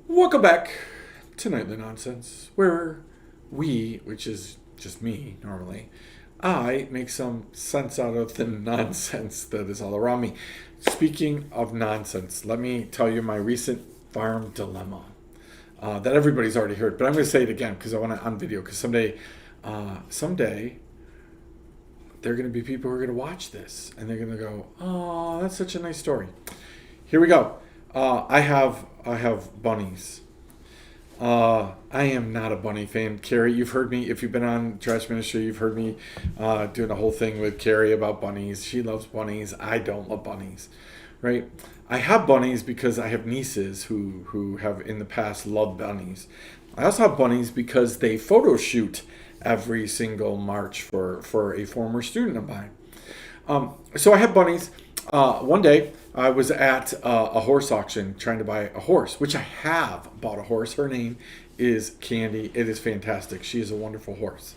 Welcome back to Nightly Nonsense, where we, which is just me normally, I make some sense out of the nonsense that is all around me. Speaking of nonsense, let me tell you my recent farm dilemma that everybody's already heard, but I'm going to say it again because I want it on video. Because someday, there are going to be people who are going to watch this and they're going to go, "Oh, that's such a nice story." Here we go. I have bunnies. I am not a bunny fan. Carrie, you've heard me. If you've been on Trash Ministry, you've heard me doing a whole thing with Carrie about bunnies. She loves bunnies. I don't love bunnies, right? I have bunnies because I have nieces who have in the past loved bunnies. I also have bunnies because they photo shoot every single March for a former student of mine. So I have bunnies. One day I was at a horse auction trying to buy a horse, which I have bought a horse. Her name is Candy. It is fantastic. She is a wonderful horse,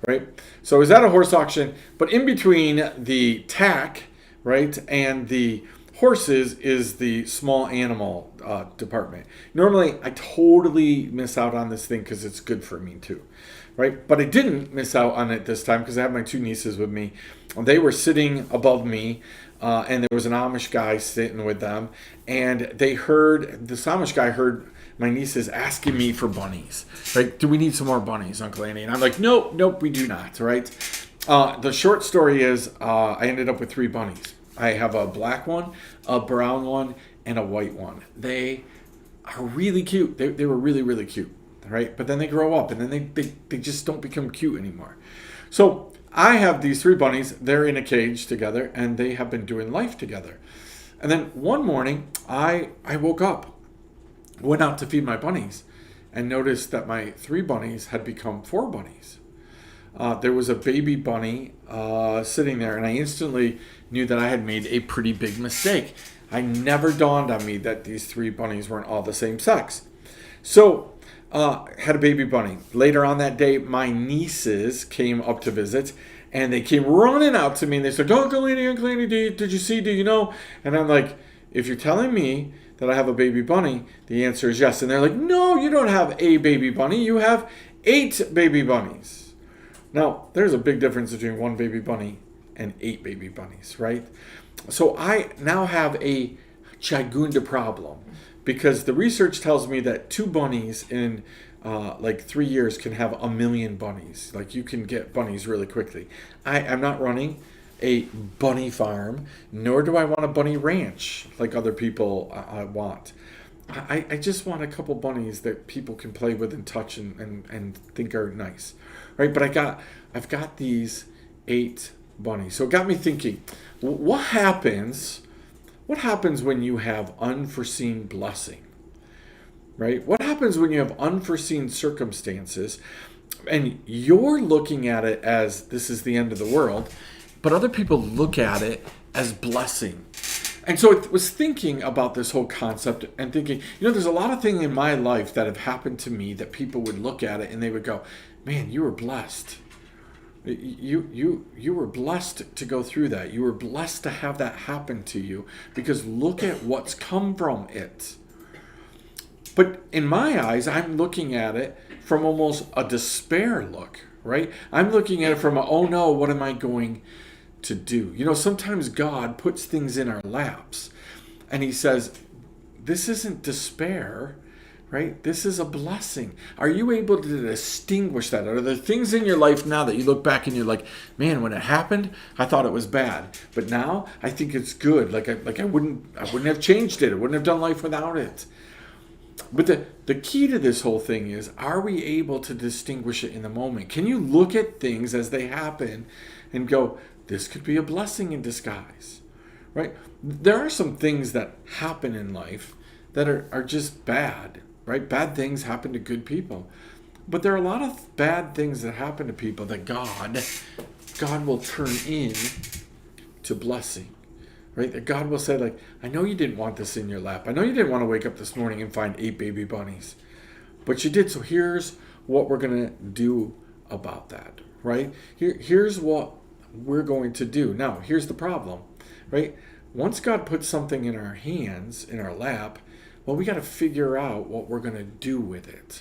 right? So I was at a horse auction, but in between the tack, right, and the horses is the small animal department. Normally, I totally miss out on this thing because it's good for me too, right? But I didn't miss out on it this time because I have my two nieces with me. They were sitting above me, and there was an Amish guy sitting with them, and this Amish guy heard my nieces asking me for bunnies. Like, do we need some more bunnies, Uncle Andy? And I'm like, nope, we do not, right? The short story is I ended up with three bunnies. I have a black one, a brown one, and a white one. They are really cute. They were really, really cute, right? But then they grow up, and then they just don't become cute anymore. So I have these three bunnies. They're in a cage together, and they have been doing life together. And then one morning, I woke up, went out to feed my bunnies, and noticed that my three bunnies had become four bunnies. There was a baby bunny sitting there, and I instantly knew that I had made a pretty big mistake. I never dawned on me that these three bunnies weren't all the same sex. So, had a baby bunny. Later on that day, my nieces came up to visit, and they came running out to me, and they said, Uncle Andy, did you see, do you know? And I'm like, if you're telling me that I have a baby bunny, the answer is yes. And they're like, no, you don't have a baby bunny. You have 8 baby bunnies. Now, there's a big difference between one baby bunny and 8 baby bunnies, right? So I now have a Chagunda problem because the research tells me that 2 bunnies in like 3 years can have 1,000,000 bunnies. Like, you can get bunnies really quickly. I'm not running a bunny farm, nor do I want a bunny ranch like other people want. I just want a couple bunnies that people can play with and touch and think are nice, right? But I've got these 8 bunnies, so it got me thinking: what happens? What happens when you have unforeseen blessing, right? What happens when you have unforeseen circumstances, and you're looking at it as this is the end of the world, but other people look at it as blessing? And so I was thinking about this whole concept and thinking, there's a lot of things in my life that have happened to me that people would look at it and they would go, man, you were blessed. You were blessed to go through that. You were blessed to have that happen to you because look at what's come from it. But in my eyes, I'm looking at it from almost a despair look, right? I'm looking at it from oh no, what am I going to do? Sometimes God puts things in our laps and he says, this isn't despair, right? This is a blessing. Are you able to distinguish that? Are there things in your life now that you look back and you're like, man, when it happened, I thought it was bad, but now I think it's good. Like I wouldn't have changed it. I wouldn't have done life without it. But the key to this whole thing is, are we able to distinguish it in the moment? Can you look at things as they happen and go, this could be a blessing in disguise, right? There are some things that happen in life that are just bad, right? Bad things happen to good people. But there are a lot of bad things that happen to people that God will turn in to blessing, right? That God will say, like, I know you didn't want this in your lap. I know you didn't want to wake up this morning and find 8 baby bunnies, but you did. So here's what we're going to do about that, right? Here's what we're going to do. Now, here's the problem, right? Once God puts something in our hands, in our lap, Well, we got to figure out what we're going to do with it,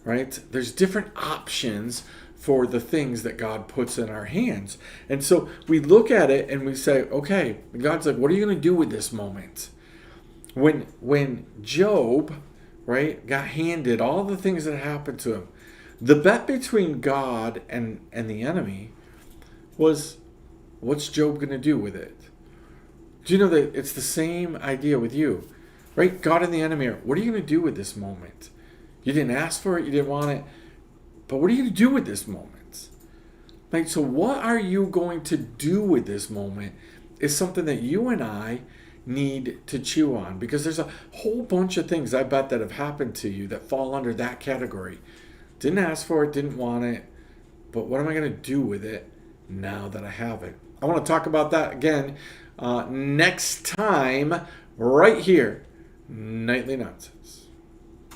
right? There's different options for the things that God puts in our hands. And so we look at it and we say, okay, God's like, what are you going to do with this moment? When Job, right, got handed all the things that happened to him, the bet between God and the enemy was, what's Job going to do with it? Do you know that it's the same idea with you, right? God and the enemy are, what are you going to do with this moment? You didn't ask for it, you didn't want it, but what are you going to do with this moment? Like, so what are you going to do with this moment is something that you and I need to chew on, because there's a whole bunch of things I bet that have happened to you that fall under that category. Didn't ask for it, didn't want it, but what am I going to do with it now that I have it? I want to talk about that again next time, right here, Nightly Nonsense.